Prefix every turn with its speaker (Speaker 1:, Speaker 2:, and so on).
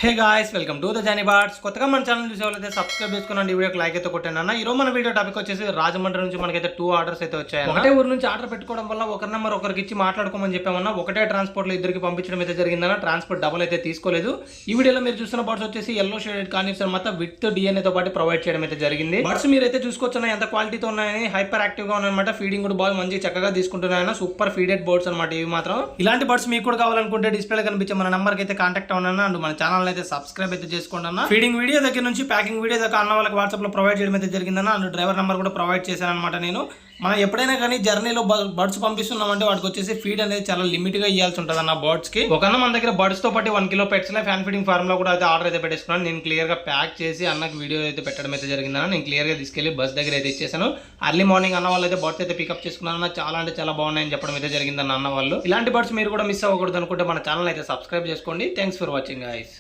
Speaker 1: Hey guys, welcome to the Jani birds. కొత్తగా మన channel చూసే వాళ్ళైతే సబ్స్క్రైబ్ చేసుకున్నాండి, ఈ వీడియోకి లైక్ అయితే కొట్టండి అన్న. ఈరోజు మన వీడియో టాపిక్ వచ్చేసి రాజమండ్రి నుంచి మనకైతే 2 ఆర్డర్స్ అయితే వచ్చాయి. ఒకటే ఊరు నుంచి ఆర్డర్ పెట్టుకోవడం వల్ల ఒకరి నెంబర్ ఒకరికి ఇచ్చి మాట్లాడుకోమని చెప్పామన్నా. ఒకటే ట్రాన్స్పోర్ట్లో ఇద్దరికి పంపించడం అయితే జరిగిందన్న. ట్రాన్స్పోర్ట్ డబుల్ అయితే తీసుకోలేదు. ఈ వీడియోలో మీరు చూస్తున్న బర్డ్స్ వచ్చేసి ఎల్లో షేడెడ్ కార్నివ్స్ మొత్తం విత్ డిఎన్ఏతో పాటు ప్రొవైడ్ చేయడం అయితే జరిగింది. బర్డ్స్ మీరైతే చూసుకోవచ్చు ఎంత క్వాలిటీతో ఉన్నాయని, హైపర్ యాక్టివ్ గా ఉన్నాయన్నమాట. ఫీడింగ్ కూడా బాగా మంచి చక్కగా తీసుకుంటున్నాయన్న. సూపర్ ఫీడెడ్ బర్డ్స్ అనమాట ఇవి మాత్రం. ఇలాంటి బర్డ్స్ మీకు కూడా కావాలనుకుంటే డిస్ప్లే కనిపించే మన నెంబర్కి అయితే కాంటాక్ట్ అవ్వనన్నా. అండ్ మన ఛానల్ అయితే సబ్స్క్రైబ్ చేసుకోండి అన్న. ఫీడింగ్ వీడియో దగ్గర నుంచి ప్యాకింగ్ వీడియో దాకా అన్న వాళ్ళకి వాట్సాప్ లో ప్రొవైడ్ చేయడం అయితే జరిగిందన్న. అండ్ డ్రైవర్ నెంబర్ కూడా ప్రొవైడ్ చేశాను అనమాట. నేను మనం ఎప్పుడైనా కానీ జర్నీలో బర్డ్స్ పంపిస్తున్నామంటే వాటికి వచ్చేసి ఫీడ్ అనేది చాలా లిమిట్ గా ఇవ్వాల్సి ఉంటుంది అన్న బర్డ్స్ కి. ఒకన్న మన దగ్గర బర్డ్స్ తో పాటు 1 kilo pets life hand feeding farm లో కూడా అయితే ఆర్డర్ అయితే పెట్టేసుకున్నాను. నేను క్లియర్ గా ప్యాక్ చేసి అన్నకి వీడియో అయితే పెట్టడం అయితే జరిగిందన్న. నేను క్లియర్ గా తీసుకెళ్లి బస్ దగ్గర అయితే ఇచ్చేసాను. అర్లీ మార్నింగ్ అన్న వాళ్ళు అయితే బర్డ్స్ అయితే పికప్ చేసుకున్నాను. చాలా అంటే చాలా బాగున్నాయని చెప్పడం అయితే జరిగిందన్న అన్న వాళ్ళు. ఇలాంటి బర్డ్స్ మీరు కూడా మిస్ అవ్వకూడదు అనుకుంటే మన ఛానల్ అయితే సబ్స్క్రైబ్ చేసుకోండి. Thanks for watching guys.